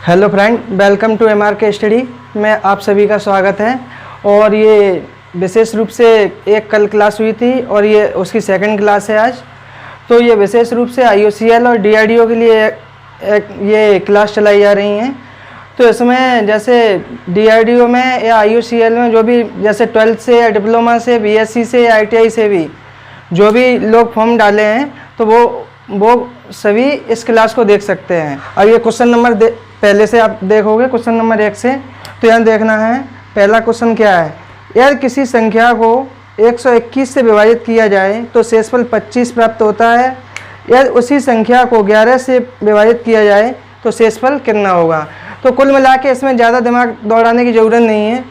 Hello friend, welcome to MRK study में आप सभी का स्वागत है। और ये विशेष रूप से एक कल क्लास हुई थी और ये उसकी सेकंड क्लास है आज। तो ये विशेष रूप से IOCL और DRDO के लिए ये क्लास चलाई जा रही हैं। तो इसमें जैसे DRDO में या IOCL में जो भी जैसे 12th से या डिप्लोमा से, BSc से या ITI से भी जो भी लोग फॉर्म डाले हैं तो वो सभी इस क्लास को देख सकते हैं। अब ये क्वेश्चन नंबर पहले से आप देखोगे, क्वेश्चन नंबर 1 से। तो यहाँ देखना है पहला क्वेश्चन क्या है। यदि किसी संख्या को 121 से विभाजित किया जाए तो शेषफल 25 प्राप्त होता है। यदि उसी संख्या को 11 से विभाजित किया जाए तो शेषफल कितना होगा। तो कुल मिला के इसमें ज़्यादा दिमाग दौड़ाने की ज़रूरत नहीं है,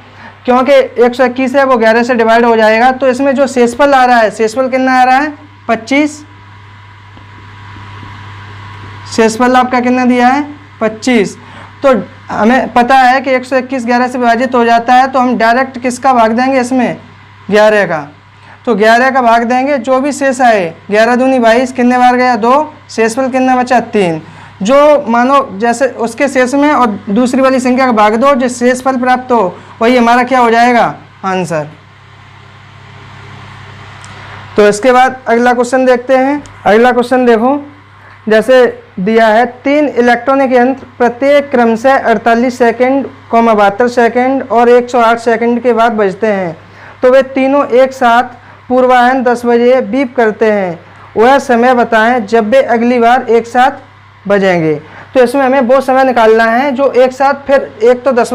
क्योंकि 121 है वो 11 से डिवाइड हो जाएगा। तो इसमें जो शेषफल आ रहा है, शेषफल कितना आ रहा है 25। शेषफल आपका कितना दिया है 25। तो हमें पता है कि 121 11 से विभाजित हो जाता है, तो हम डायरेक्ट किसका भाग देंगे इसमें 11 का। तो 11 का भाग देंगे, जो भी शेष आए 11 दूनी 22, कितने बार गया 2, शेषफल कितना बचा 3। जो मानो जैसे उसके शेष में और दूसरी वाली संख्या का भाग दो, जो शेषफल प्राप्त हो वही हमारा क्या हो जाएगा आंसर। तो इसके बाद अगला क्वेश्चन देखते हैं। अगला क्वेश्चन देखो, जैसे दिया है 3 इलेक्ट्रॉनिक यंत्र प्रत्येक क्रम से 48 सेकंड, 72 सेकंड और 108 सेकंड के बाद बजते हैं। तो वे तीनों एक साथ पूर्वाह्न 10 बजे बीप करते हैं। वह समय बताएं जब वे अगली बार एक साथ बजेंगे। तो इसमें हमें वो समय निकालना है जो एक साथ, फिर एक तो 10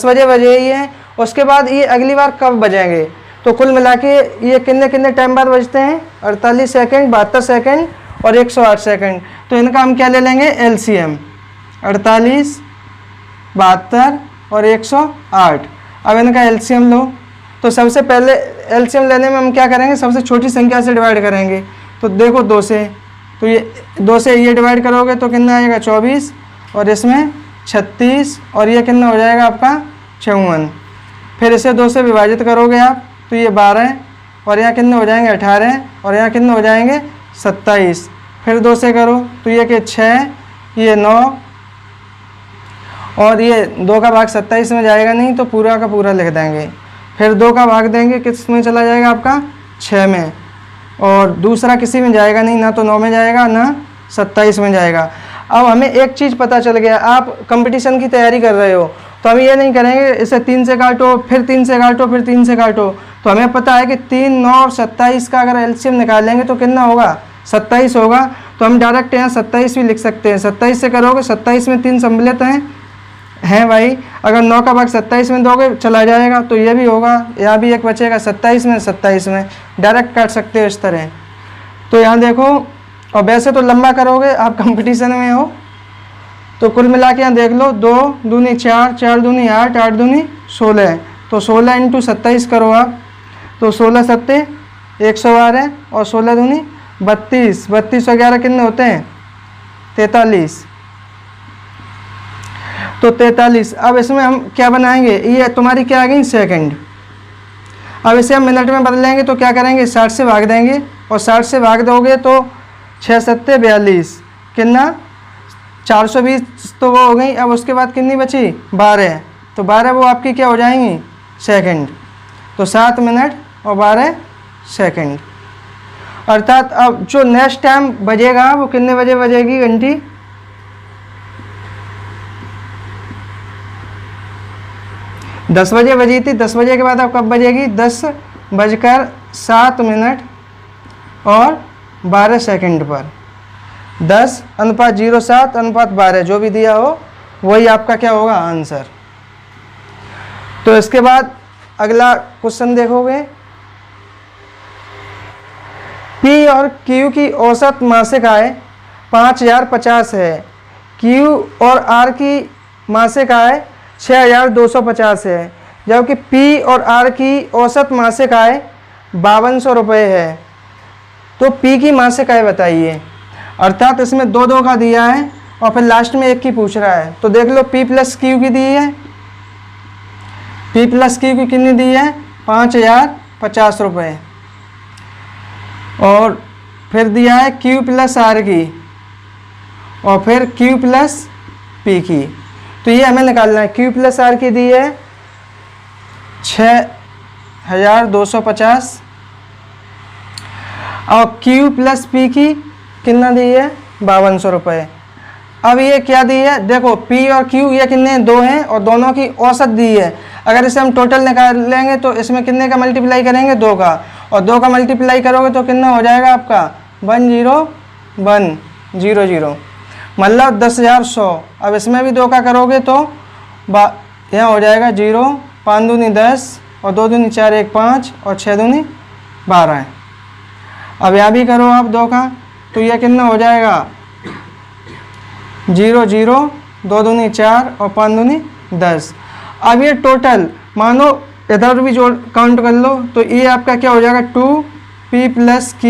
बजे बजे ही है, उसके बाद ये अगली बार कब बजेंगे। तो कुल मिला के ये कितने टाइम बाद बजते हैं 48 सेकंड, 72 सेकंड और 108 सेकंड। तो इनका हम क्या ले लेंगे LCM, 48, 72 और 108। अब इनका LCM लो। तो सबसे पहले LCM लेने में हम क्या करेंगे, सबसे छोटी संख्या से डिवाइड करेंगे। तो देखो 2 से, तो ये 2 से ये डिवाइड करोगे तो कितना आएगा 24 और इसमें 36 और ये कितना हो जाएगा आपका 54। फिर इसे 2 से विभाजित करोगे आप तो ये 12 और यहाँ कितने हो जाएंगे 18 और यहाँ कितने हो जाएंगे 27। फिर 2 से करो तो ये कि 6, ये 9 और ये 2 का भाग 27 में जाएगा नहीं, तो पूरा का पूरा लिख देंगे। फिर 2 का भाग देंगे, किस में चला जाएगा आपका 6 में, और दूसरा किसी में जाएगा नहीं, ना तो 9 में जाएगा ना 27 में जाएगा। अब हमें एक चीज़ पता चल गया, आप कंपटीशन की तैयारी कर रहे हो तो हम ये नहीं करेंगे इसे 3 से काटो, फिर 3 से काटो, फिर 3 से काटो। तो हमें पता है कि 3, 9 और 27 का अगर LCM निकालेंगे तो कितना होगा 27 होगा। तो हम डायरेक्ट यहाँ 27 भी लिख सकते हैं। 27 से करोगे, 27 में 3 सम्मिलित हैं भाई। अगर 9 का भाग 27 में दोगे चला जाएगा, तो ये भी होगा, यहाँ भी एक बचेगा 27 में डायरेक्ट काट सकते हो इस तरह। तो यहाँ देखो, और वैसे तो लंबा करोगे, आप कंपटीशन में हो। तो कुल मिला के यहाँ देख लो, 2 दूनी 4, 4 दूनी 8, 8 दूनी 16। तो 16 × 27 करो आप, तो 16 सत्ते 112 और 16 दूनी 32, 32 और 11 कितने होते हैं 43। तो 43। अब इसमें हम क्या बनाएंगे, ये तुम्हारी क्या आ गई सेकंड। अब इसे हम मिनट में बदलेंगे तो क्या करेंगे 60 से भाग देंगे, और 60 से भाग दोगे तो 6 सत्ते 42, कितना 420 तो वो हो गई। अब उसके बाद कितनी बची 12, तो 12 वो आपकी क्या हो जाएंगी सेकंड। तो 7 मिनट और 12 सेकंड। अर्थात अब जो नेक्स्ट टाइम बजेगा वो कितने बजे बजेगी घंटी 10 बजे बजी थी। 10 बजे के बाद अब कब बजेगी 10:07 और 12 सेकंड पर। 10:07:12 जो भी दिया हो वही आपका क्या होगा आंसर। तो इसके बाद अगला क्वेश्चन देखोगे, P और Q की औसत मासिक आय 5050 है। Q और R की मासिक आय 6250 है, जबकि P और R की औसत मासिक आय 5200 रुपये है। तो P की मासिक आय बताइए। अर्थात इसमें 2 का दिया है और फिर लास्ट में 1 की पूछ रहा है। तो देख लो P + Q की दी है, P + Q की कितनी दी है 5050 रुपये, और फिर दिया है Q + R की, और फिर Q + P की। तो ये हमें निकालना है। Q प्लस आर की दी है 6250 और Q प्लस पी की कितना दी है 5200 रुपये। अब ये क्या दी है, देखो P और Q ये कितने दो हैं और दोनों की औसत दी है। अगर इसे हम टोटल निकाल लेंगे तो इसमें कितने का मल्टीप्लाई करेंगे 2 का, और 2 का मल्टीप्लाई करोगे तो कितना हो जाएगा आपका 10100, मतलब 10,100। अब इसमें भी 2 का करोगे तो यहाँ हो जाएगा 0, 5 दूनी 10 और 2 दूनी 4, 1 5 और 6 दूनी 12 है। अब यहाँ भी करो आप 2 का तो यह कितना हो जाएगा 0 0, 2 दूनी 4 और 5 दूनी 10। अब ये टोटल मानो इधर भी जोड़ काउंट कर लो तो ये आपका क्या हो जाएगा 2P plus Q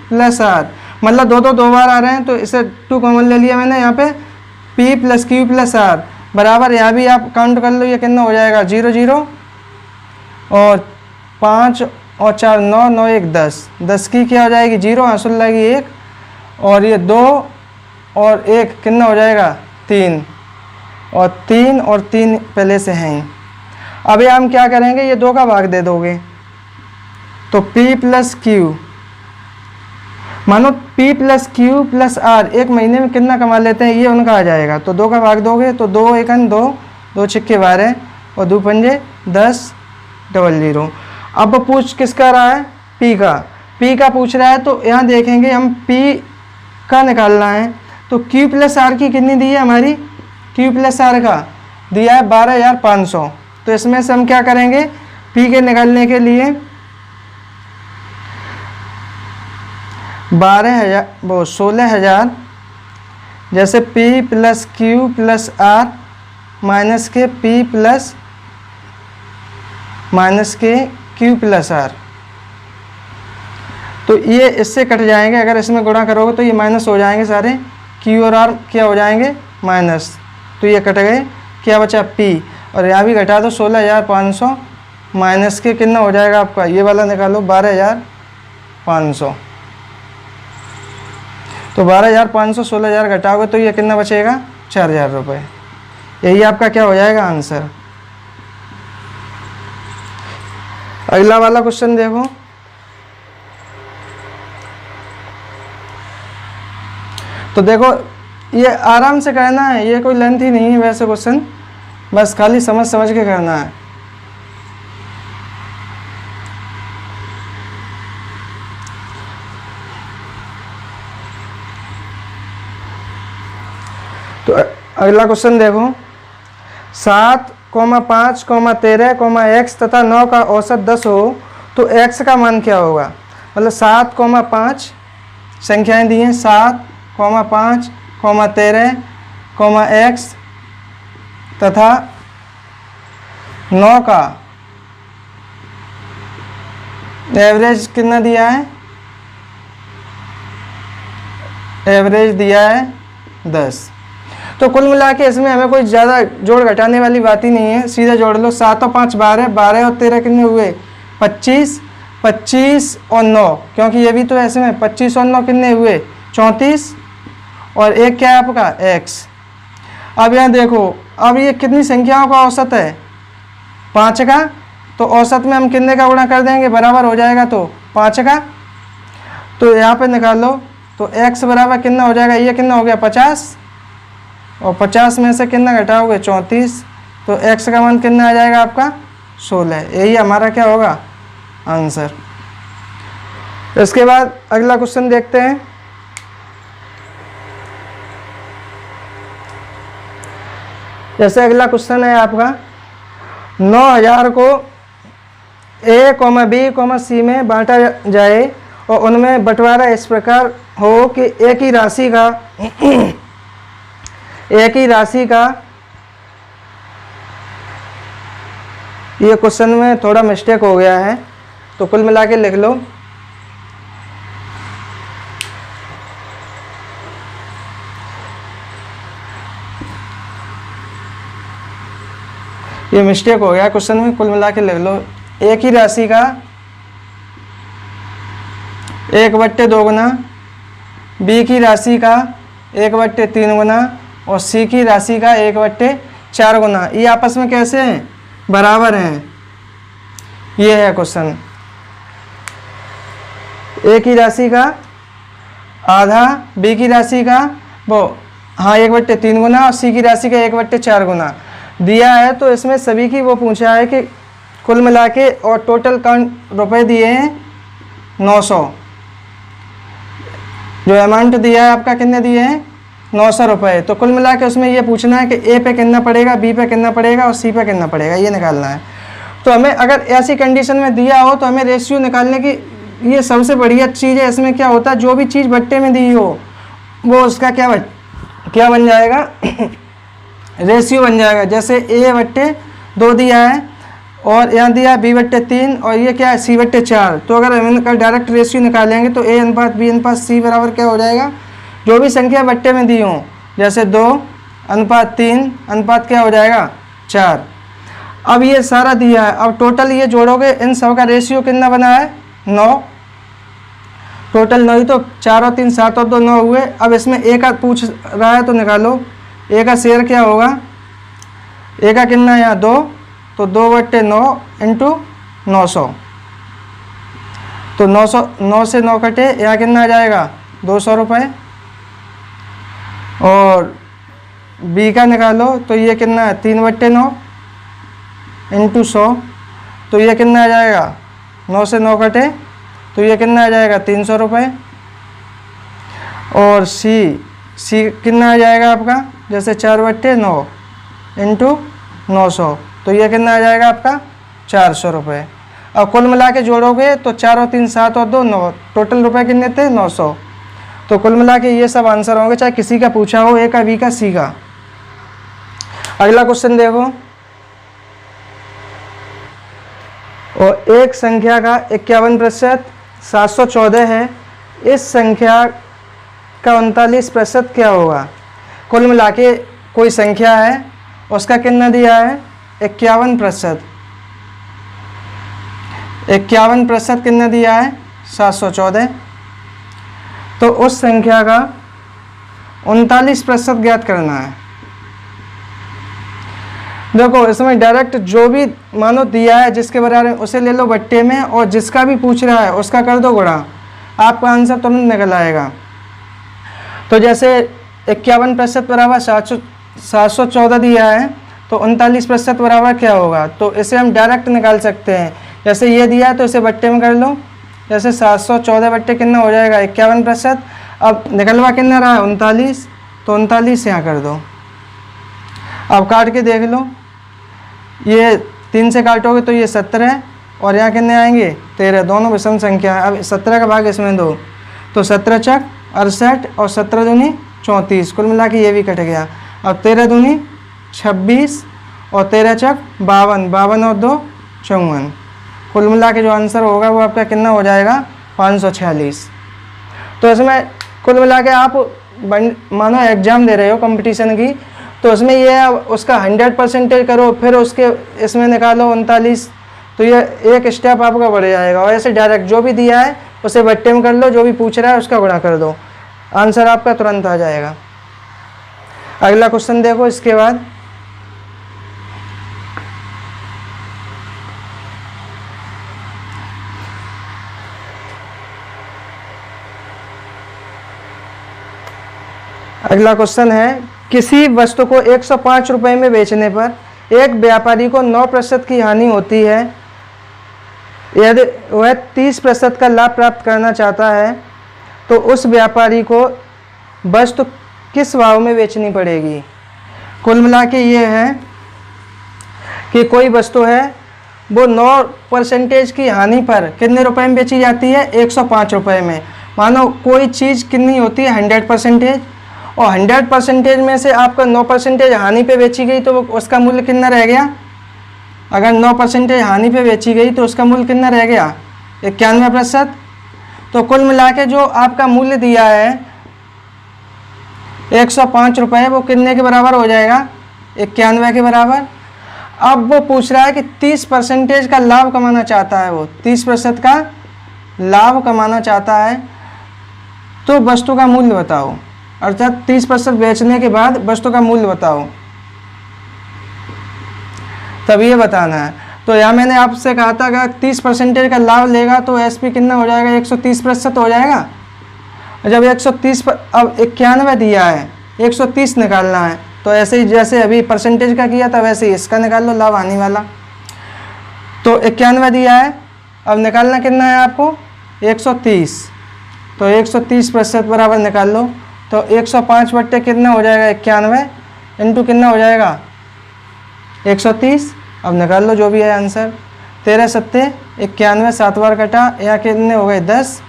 plus R, मतलब 2 बार आ रहे हैं तो इसे 2 कॉमन ले लिया मैंने यहाँ पे, P plus Q plus R बराबर, यहाँ भी आप काउंट कर लो ये कितना हो जाएगा 0 0 और 5 और 4 9 9 1 10, 10 की क्या हो जाएगी 0, हासिल लगेगी 1 और ये 2 और 1 कितना हो जाएगा 3 और 3 पहले से हैं ही। अभी हम क्या करेंगे, ये 2 का भाग दे दोगे तो P प्लस Q, मानो P plus Q plus R एक महीने में कितना कमा लेते हैं ये उनका आ जाएगा। तो 2 का भाग दोगे तो 2 1 2, 2 6 12 और 2 पंजे 10 00। अब पूछ किसका रहा है P का पूछ रहा है तो यहाँ देखेंगे हम P का निकालना है तो Q प्लस R की कितनी दी है हमारी, Q प्लस R का दिया है 12,500। तो इसमें से हम क्या करेंगे P के निकालने के लिए 16,000 जैसे P plus Q plus R minus के P प्लस माइनस के Q प्लस R, तो ये इससे कट जाएंगे। अगर इसमें गुणा करोगे तो ये माइनस हो जाएंगे सारे, Q और R क्या हो जाएंगे माइनस, तो ये कट गए, क्या बचा P और यहाँ भी घटा दो 16,500 माइनस के कितना हो जाएगा आपका, ये वाला निकालो 12,500। तो 12,500 16,000 घटाओगे तो ये कितना बचेगा 4,000 रुपये। यही आपका क्या हो जाएगा आंसर। अगला वाला क्वेश्चन देखो, तो देखो ये आराम से करना है, ये कोई लेंथ ही नहीं है वैसे क्वेश्चन, बस खाली समझ के करना है। तो अगला क्वेश्चन देखो, 7, 5, 13, x तथा 9 का औसत 10 हो तो x का मान क्या होगा। मतलब 7, 5 संख्याएं दी हैं, 7, 5, 13, x तथा 9 का एवरेज कितना दिया है, एवरेज दिया है 10। तो कुल मिला के इसमें हमें कोई ज़्यादा जोड़ घटाने वाली बात ही नहीं है, सीधे जोड़ लो। 7 और 5 12, 12 और 13 कितने हुए 25, 25 और 9, क्योंकि ये भी तो ऐसे में 25 और 9 कितने हुए 34 और एक क्या है आपका x। अब यहाँ देखो, अब ये कितनी संख्याओं का औसत है 5 का, तो औसत में हम कितने का गुणा कर देंगे बराबर हो जाएगा तो 5 का। तो यहाँ पे निकालो तो x बराबर कितना हो जाएगा, ये कितना हो गया 50 और 50 में से कितना घटाओगे 34, तो x का मान कितना आ जाएगा आपका 16। यही हमारा क्या होगा आंसर। इसके बाद अगला क्वेश्चन देखते हैं। जैसे अगला क्वेश्चन है आपका 9,000 को A, B, C में बांटा जाए और उनमें बंटवारा इस प्रकार हो कि एक ही राशि का ये क्वेश्चन में थोड़ा मिस्टेक हो गया है, तो कुल मिला के लिख लो। ये मिस्टेक हो गया क्वेश्चन में, कुल मिला के लिख लो। एक ही राशि का 1/2 गुना, B की राशि का 1/3 गुना और C की राशि का 4 गुना, ये आपस में कैसे हैं, बराबर हैं। ये है क्वेश्चन। ए की राशि का आधा, बी की राशि का वो 1/3 गुना और सी की राशि का 1/4 गुना दिया है। तो इसमें सभी की वो पूछा है कि कुल मिला के और टोटल काउंट रुपए दिए हैं 900। जो अमाउंट दिया है आपका कितने दिए हैं, 900 रुपये। तो कुल मिला के उसमें ये पूछना है कि ए पे कितना पड़ेगा, बी पे कितना पड़ेगा और सी पे कितना पड़ेगा, ये निकालना है। तो हमें अगर ऐसी कंडीशन में दिया हो तो हमें रेशियो निकालने की ये सबसे बढ़िया चीज़ है। इसमें क्या होता है, जो भी चीज़ बट्टे में दी हो वो उसका क्या बन जाएगा रेशियो बन जाएगा। जैसे A/2 दिया है और यहाँ दिया B/3 और ये क्या है C/4। तो अगर हम इनका डायरेक्ट रेशियो निकालेंगे तो A/B/C बराबर क्या हो जाएगा, जो भी संख्या बट्टे में दी हो, जैसे 2:3 अनुपात क्या हो जाएगा 4। अब ये सारा दिया है, अब टोटल ये जोड़ोगे इन सब का रेशियो कितना बना है 9। टोटल 9 ही तो 4 और 3 7 और 2 9 हुए। अब इसमें ए का पूछ रहा है तो निकालो, ए का शेयर क्या होगा, ए का कितना है यहाँ 2, तो 2/9 इंटू 900। तो 9 से 9 कटे, यहाँ कितना आ जाएगा 200 रुपये। और बी का निकालो तो ये कितना है 3/9 इंटू 100। तो ये कितना आ जाएगा 9 से 9 कटे तो ये कितना आ जाएगा 300 रुपये। और सी कितना आ जाएगा आपका, जैसे 4/9 इंटू 900, तो ये कितना आ जाएगा आपका 400 रुपये। अब कुल मिला के जोड़ोगे तो 4 और 3 7 और 2 9, टोटल रुपए कितने थे 900। तो कुल मिला के ये सब आंसर होंगे, चाहे किसी का पूछा हो, ए का, बी का, सी का। अगला क्वेश्चन देखो, और एक संख्या का 51% 714 है, इस संख्या का 39% क्या होगा। कुल मिला के कोई संख्या है, उसका कितना दिया है 51%। 51% कितना दिया है 714। तो उस संख्या का 39% ज्ञात करना है। देखो इसमें डायरेक्ट जो भी मानो दिया है जिसके बराबर में उसे ले लो बट्टे में, और जिसका भी पूछ रहा है उसका कर दो गुणा, आपका आंसर तुरंत निकल आएगा। तो जैसे 51% बराबर 714 दिया है, तो 39% बराबर क्या होगा, तो इसे हम डायरेक्ट निकाल सकते हैं। जैसे ये दिया है तो इसे बट्टे में कर लो, जैसे 714 बट्टे कितना हो जाएगा 51%। अब निकलवा कितना रहा है 39, तो 39 यहाँ कर दो। अब काट के देख लो, ये 3 से काटोगे तो ये 17 और यहाँ कितने आएंगे 13, दोनों विषम संख्या है। अब 17 का भाग इसमें दो, तो 17 चक 68 और 17 दूनी 34, कुल मिला के ये भी कट गया। अब 13 दूनी 26 और 13 चक 52, 52 और 2 54, कुल मिला के जो आंसर होगा वो आपका कितना हो जाएगा 546। तो इसमें कुल मिला के आप मानो एग्ज़ाम दे रहे हो कंपटीशन की, तो इसमें ये उसका 100% करो, फिर उसके इसमें निकालो 39, तो ये एक स्टेप आपका बढ़ जाएगा। और ऐसे डायरेक्ट जो भी दिया है उसे बट्टे में कर लो, जो भी पूछ रहा है उसका गुणा कर दो, आंसर आपका तुरंत आ जाएगा। अगला क्वेश्चन देखो इसके बाद, अगला क्वेश्चन है, किसी वस्तु को 105 रुपये में बेचने पर एक व्यापारी को 9% की हानि होती है। यदि वह 30% का लाभ प्राप्त करना चाहता है तो उस व्यापारी को वस्तु किस भाव में बेचनी पड़ेगी। कुल मिला के ये है कि कोई वस्तु है वो 9% की हानि पर कितने रुपए में बेची जाती है 105 रुपये में। मानो कोई चीज़ कितनी होती है 100%, और 100% में से आपका 9% हानि पे बेची गई तो उसका मूल्य कितना रह गया। अगर 9% हानि पे बेची गई तो उसका मूल्य कितना रह गया 91%। तो कुल मिला के जो आपका मूल्य दिया है 105 रुपये, वो कितने के बराबर हो जाएगा 91 के बराबर। अब वो पूछ रहा है कि 30% का लाभ कमाना चाहता है, वो 30% का लाभ कमाना चाहता है, तो वस्तु का मूल्य बताओ। अर्थात 30% बेचने के बाद वस्तु का मूल्य बताओ। तब ये बताना है। तो यहाँ मैंने आपसे कहा था अगर 30% का लाभ लेगा तो एसपी कितना हो जाएगा, 130% हो जाएगा। जब 130 पर अब 91 दिया है, 130 निकालना है, तो ऐसे ही जैसे अभी परसेंटेज का किया था वैसे ही इसका निकाल लो लाभ आने वाला। तो 91 दिया है, अब निकालना कितना है आपको, 130। तो 130% बराबर निकाल लो, तो 105 बट्टे कितना हो जाएगा, 91 इंटू कितना हो जाएगा, 130। अब निकाल लो जो भी है आंसर। 13 सत्ते 91, 7 बार कटा, या कितने हो गए 10,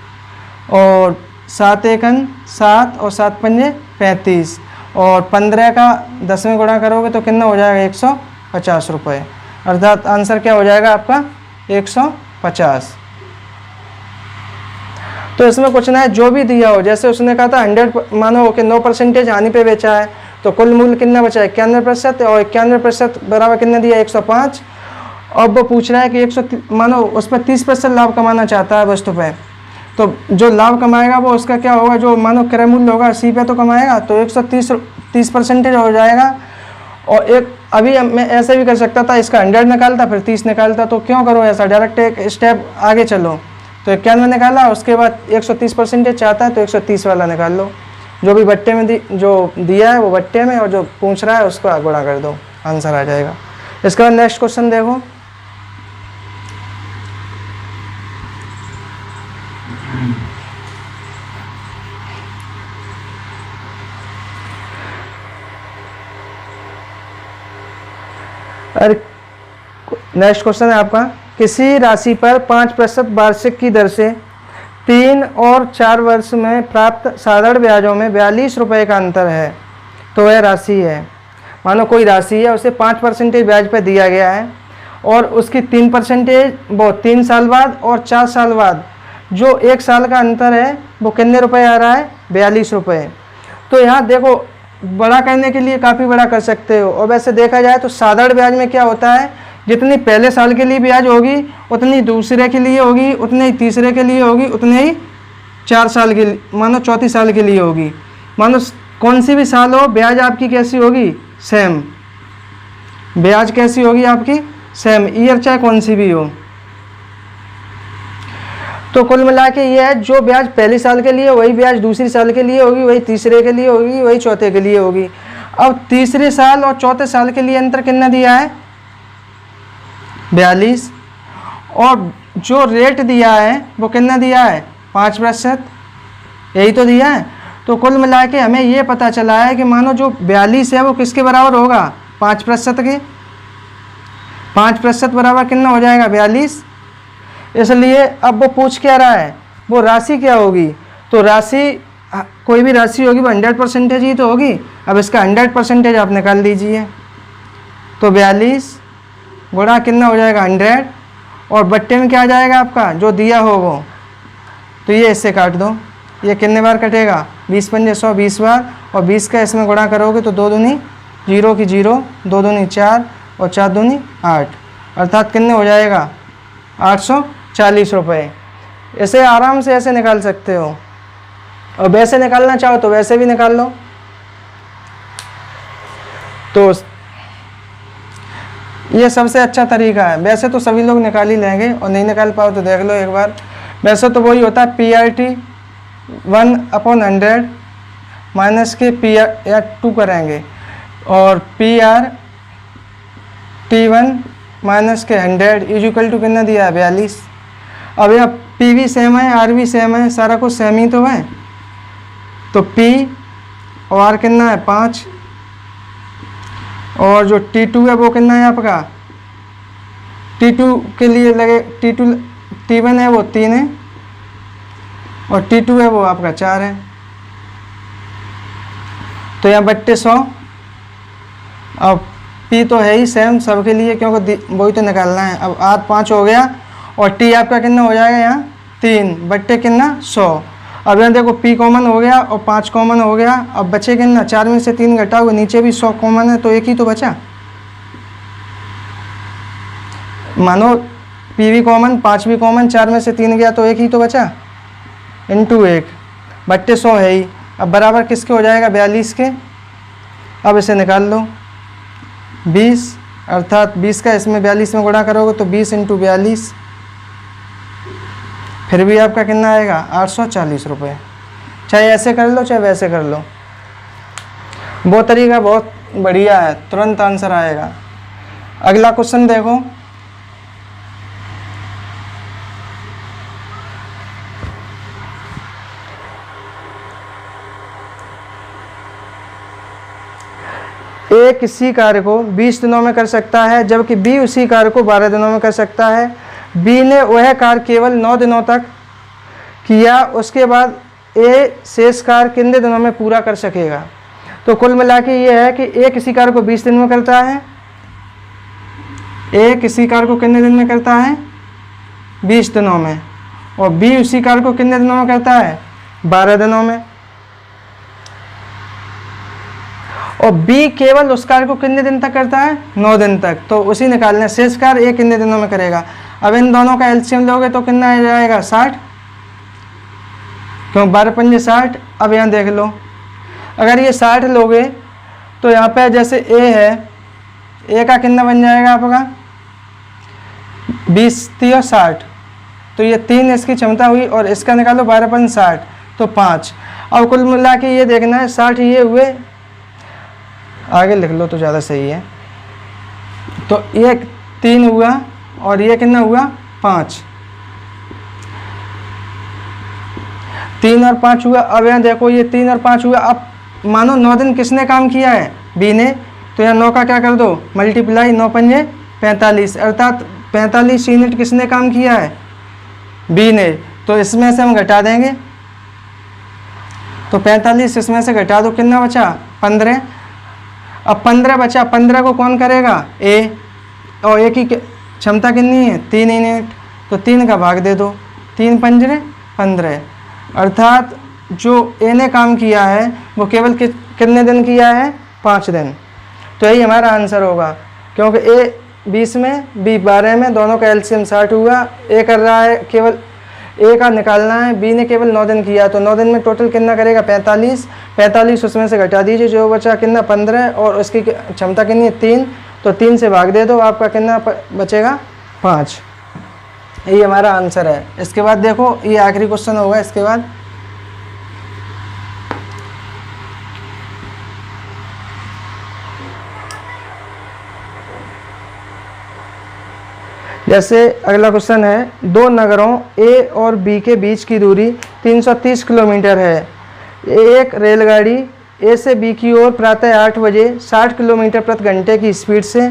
और 7 एकन 7 और 7 पंजे 35, और 15 का 10 में गुणा करोगे तो कितना हो जाएगा, 150 रुपये। अर्थात आंसर क्या हो जाएगा आपका, 150। तो इसमें कुछ ना है, जो भी दिया हो, जैसे उसने कहा था 100 मानो कि 9% हानि पे बेचा है, तो कुल मूल्य कितना बचा है, 91%, और 91% बराबर कितना दिया, 105। अब वो पूछ रहा है कि 100 मानो उस पर 30% लाभ कमाना चाहता है वस्तु पे, तो जो लाभ कमाएगा वो उसका क्या होगा, जो मानो क्रय मूल्य होगा 80 पे तो कमाएगा, तो 130% हो जाएगा। और एक अभी मैं ऐसे भी कर सकता था, इसका 100 निकालता फिर 30 निकालता, तो क्यों करो ऐसा, डायरेक्ट एक स्टेप आगे चलो। तो 91 निकाला, उसके बाद 130% चाहता है तो 130 वाला निकाल लो। जो भी बट्टे में जो दिया है वो बट्टे में, और जो पूछ रहा है उसको गुणा कर दो, आंसर आ जाएगा। इसके बाद नेक्स्ट क्वेश्चन देखो। नेक्स्ट क्वेश्चन है आपका, किसी राशि पर 5% वार्षिक की दर से 3 और 4 वर्ष में प्राप्त साधारण ब्याजों में 42 रुपये का अंतर है, तो वह राशि है। मानो कोई राशि है, उसे 5% ब्याज पर दिया गया है, और उसकी 3% वो 3 साल बाद और 4 साल बाद जो 1 साल का अंतर है वो कितने रुपए आ रहा है, 42 रुपये। तो यहाँ देखो, बड़ा करने के लिए काफ़ी बड़ा कर सकते हो, और वैसे देखा जाए तो साधारण ब्याज में क्या होता है, जितनी पहले साल के लिए ब्याज होगी उतनी दूसरे के लिए होगी, उतने ही तीसरे के लिए होगी, उतने ही 4 साल के लिए, मानो चौथी साल के लिए होगी। मानो कौन सी भी साल हो, ब्याज आपकी कैसी होगी, सेम। ब्याज कैसी होगी आपकी, सेम, ईयर चाहे कौन सी भी हो। तो कुल मिला के ये है, जो ब्याज पहले साल के लिए वही ब्याज दूसरी साल के लिए होगी, वही तीसरे के लिए होगी, वही चौथे के लिए होगी। अब तीसरे साल और चौथे साल के लिए अंतर कितना दिया है, 42, और जो रेट दिया है वो कितना दिया है, 5%, यही तो दिया है। तो कुल मिला के हमें ये पता चला है कि मानो जो 42 है वो किसके बराबर होगा, 5% के। 5% बराबर कितना हो जाएगा, 42। इसलिए अब वो पूछ क्या रहा है, वो राशि क्या होगी, तो राशि कोई भी राशि होगी वो 100% ही तो होगी। अब इसका 100% आप निकाल दीजिए, तो 42 गुणा कितना हो जाएगा, 100, और बट्टे में क्या आ जाएगा आपका, जो दिया हो वो, तो ये इससे काट दो। ये कितने बार कटेगा, 20 पंजे 100, 20 बार, और 20 का इसमें गुणा करोगे तो 2 दूनी 0 की 0, 2 दूनी 4, और 4 दूनी 8, अर्थात कितने हो जाएगा, 840 रुपये। इसे आराम से ऐसे निकाल सकते हो, और वैसे निकालना चाहो तो वैसे भी निकाल लो। तो ये सबसे अच्छा तरीका है। वैसे तो सभी लोग निकाल ही लेंगे, और नहीं निकाल पाओ तो देख लो एक बार। वैसे तो वही होता है, PRT 1/100 माइनस के PR2 करेंगे, और PRT1 माइनस के 100 इक्वल टू कितना दिया है, 42। अब यहाँ P भी सेम है, R भी सेम है, सारा कुछ सेम ही तो है। तो P और R कितना है, 5, और जो T2 है वो कितना है आपका, T2 के लिए लगे T1 है वो 3 है, और T2 है वो आपका 4 है। तो यहाँ बट्टे 100। अब P तो है ही सेम सबके लिए, क्योंकि वही तो निकालना है। अब R 5 हो गया, और T आपका कितना हो जाएगा, यहाँ 3 बट्टे कितना 100। अब यहाँ देखो P कॉमन हो गया और 5 कॉमन हो गया। अब बचे कितना, 4 में से 3 घटाओगे, नीचे भी 100 कॉमन है, तो एक ही तो बचा। मानो P भी कॉमन, 5 भी कॉमन, 4 में से 3 गया तो एक ही तो बचा, इंटू 1 बट्टे 100 है ही। अब बराबर किसके हो जाएगा, 42 के। अब इसे निकाल लो, 20 अर्थात 20 का इसमें 42 में गुणा करोगे तो 20 × 42, फिर भी आपका कितना आएगा 840 रुपये। चाहे ऐसे कर लो चाहे वैसे कर लो, वो तरीका बहुत बढ़िया है, तुरंत आंसर आएगा। अगला क्वेश्चन देखो, ए किसी कार्य को 20 दिनों में कर सकता है जबकि बी उसी कार्य को 12 दिनों में कर सकता है। बी ने वह कार्य केवल 9 दिनों तक किया, उसके बाद ए शेष कार्य कितने दिनों में पूरा कर सकेगा। तो कुल मिला के ये है कि ए किसी कार्य को 20 दिन में करता है, ए किसी कार्य को कितने दिन में करता है 20 दिनों में, और बी उसी कार्य को कितने दिनों में करता है 12 दिनों में। और बी केवल उस कार्य को कितने दिन तक करता है 9 दिन तक, तो उसी निकालना शेष कार्य ए कितने दिनों में करेगा। अब इन दोनों का एलसीएम लोगे तो कितना आ जाएगा 60, क्यों 12 पंजे 60। अब यहाँ देख लो, अगर ये 60 लोगे तो यहाँ पे जैसे ए है, ए का कितना बन जाएगा आपका 20 × 60, तो ये 3 इसकी क्षमता हुई, और इसका निकालो 12 पंजे 60 तो 5। अब कुल मिला के ये देखना है 60 ये हुए, आगे लिख लो तो ज़्यादा सही है। तो ये 3 हुआ और ये कितना हुआ 5, 3 और 5 हुआ। अब यहाँ देखो ये 3 और 5 हुआ। अब मानो 9 दिन किसने काम किया है बी ने, तो यहाँ 9 का क्या कर दो मल्टीप्लाई, 9 पंजे 45, अर्थात 45 यूनिट किसने काम किया है बी ने। तो इसमें से हम घटा देंगे, तो 45 इसमें से घटा दो, कितना बचा 15। अब 15 बचा, 15 को कौन करेगा ए, और ए की क्षमता कितनी है 3 यूनिट, तो 3 का भाग दे दो, 3 पंजे 15, अर्थात जो ए ने काम किया है वो केवल कितने दिन किया है 5 दिन। तो यही हमारा आंसर होगा, क्योंकि ए 20 में बी 12 में, दोनों का एलसीएम 60 हुआ। ए कर रहा है केवल ए का निकालना है, बी ने केवल 9 दिन किया, तो 9 दिन में टोटल कितना करेगा 45 उसमें से घटा दीजिए, जो बचा कितना 15, और उसकी क्षमता कितनी है 3, तो 3 से भाग दे दो, आपका कितना बचेगा 5। ये हमारा आंसर है। इसके बाद देखो ये आखिरी क्वेश्चन होगा। इसके बाद जैसे अगला क्वेश्चन है, 2 नगरों ए और बी के बीच की दूरी 330 किलोमीटर है। एक रेलगाड़ी ए से बी की ओर प्रातः 8 बजे 60 किलोमीटर प्रति घंटे की स्पीड से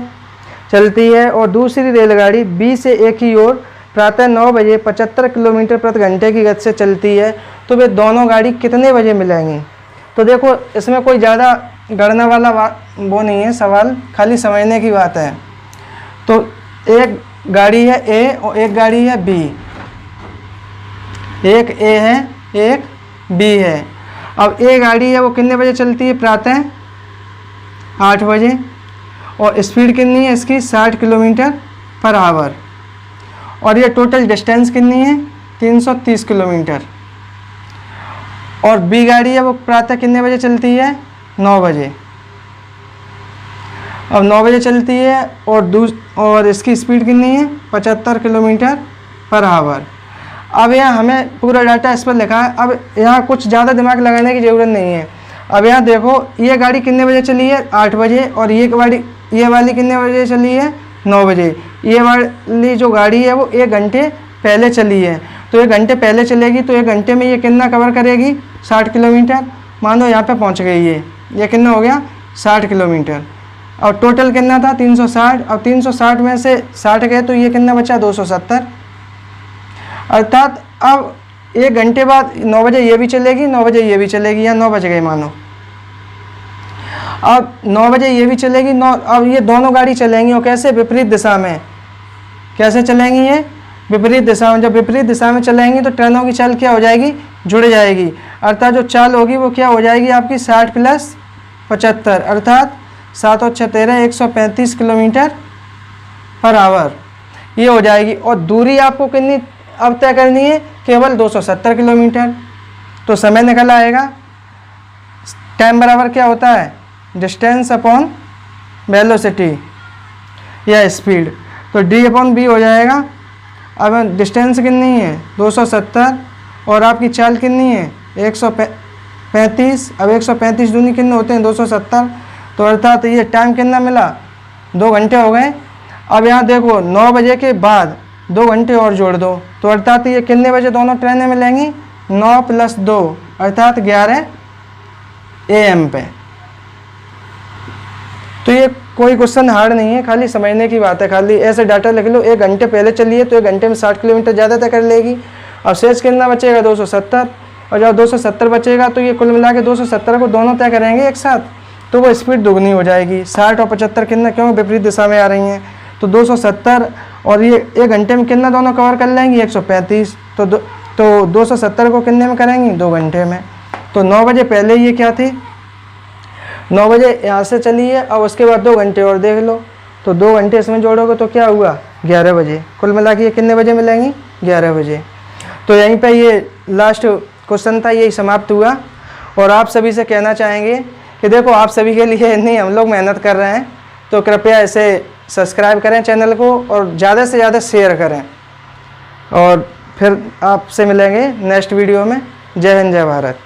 चलती है, और दूसरी रेलगाड़ी बी से ए की ओर प्रातः 9 बजे 75 किलोमीटर प्रति घंटे की गति से चलती है। तो वे दोनों गाड़ी कितने बजे मिलेंगी। तो देखो इसमें कोई ज़्यादा गणना वाला वो नहीं है सवाल, खाली समझने की बात है। तो एक गाड़ी है ए और एक गाड़ी है बी, एक ए है एक बी है। अब ए गाड़ी है वो कितने बजे चलती है प्रातः 8 बजे, और स्पीड कितनी है इसकी 60 किलोमीटर पर आवर, और ये टोटल डिस्टेंस कितनी है 330 किलोमीटर। और बी गाड़ी है वो प्रातः कितने बजे चलती है 9 बजे। अब 9 बजे चलती है, और इसकी स्पीड कितनी है 75 किलोमीटर पर आवर। अब यहाँ हमें पूरा डाटा इस पर लिखा है। अब यहाँ कुछ ज़्यादा दिमाग लगाने की ज़रूरत नहीं है। अब यहाँ देखो ये गाड़ी कितने बजे चली है 8 बजे, और ये वाली कितने बजे चली है 9 बजे। ये वाली जो गाड़ी है वो 1 घंटे पहले चली है, तो 1 घंटे पहले चलेगी, तो 1 घंटे में ये कितना कवर करेगी 60 किलोमीटर। मानो यहाँ पे पहुँच गई है, ये कितना हो गया 60 किलोमीटर, और टोटल कितना था 360। अब 360 में से 60 गए तो ये कितना बचा 270, अर्थात अब 1 घंटे बाद 9 बजे ये भी चलेगी, 9 बजे ये भी चलेगी, या 9 बज गए मानो। अब 9 बजे ये भी चलेगी, अब ये दोनों गाड़ी चलेंगी, और कैसे विपरीत दिशा में। कैसे चलेंगी ये विपरीत दिशा में। जब विपरीत दिशा में चलेंगी तो ट्रेनों की चाल क्या हो जाएगी जुड़ जाएगी, अर्थात जो चाल होगी वो क्या हो जाएगी आपकी 60 + 75, अर्थात 7 और 6 13 135 किलोमीटर पर आवर ये हो जाएगी। और दूरी आपको कितनी अब तय करनी है केवल 270 किलोमीटर। तो समय निकल आएगा, टाइम बराबर क्या होता है डिस्टेंस अपॉन वेलोसिटी। या स्पीड, तो D/B हो जाएगा। अब डिस्टेंस कितनी है 270 और आपकी चाल कितनी है 135। अब 135 दूनी कितने होते हैं 270, तो अर्थात ये टाइम कितना मिला 2 घंटे हो गए। अब यहाँ देखो 9 बजे के बाद 2 घंटे और जोड़ दो, तो अर्थात ये कितने बजे दोनों ट्रेनें मिलेंगी 9 + 2 अर्थात 11 AM पे। तो ये कोई क्वेश्चन हार्ड नहीं है, खाली समझने की बात है। खाली ऐसे डाटा लिख लो 1 घंटे पहले चलिए तो 1 घंटे में 60 किलोमीटर ज़्यादा तय कर लेगी। अब शेष कितना बचेगा 270, और जब 270 बचेगा तो ये कुल मिला के 270 को दोनों तय करेंगे एक साथ, तो वो स्पीड दुगनी हो जाएगी। 60 और 75 कितना क्यों विपरीत दिशा में आ रही हैं, तो 270 और ये 1 घंटे में कितना दोनों कवर कर लेंगी 135, तो 270 को कितने में करेंगी 2 घंटे में। तो 9 बजे पहले ये क्या थी 9 बजे यहाँ से चलिए, अब उसके बाद 2 घंटे और देख लो, तो 2 घंटे इसमें जोड़ोगे तो क्या हुआ 11 बजे। कुल मिला के ये कितने बजे मिलेंगी 11 बजे। तो यहीं पे ये लास्ट क्वेश्चन था, यही समाप्त हुआ। और आप सभी से कहना चाहेंगे कि देखो आप सभी के लिए नहीं हम लोग मेहनत कर रहे हैं, तो कृपया इसे सब्सक्राइब करें चैनल को और ज़्यादा से ज़्यादा शेयर करें। और फिर आपसे मिलेंगे नेक्स्ट वीडियो में। जय हिंद जय भारत।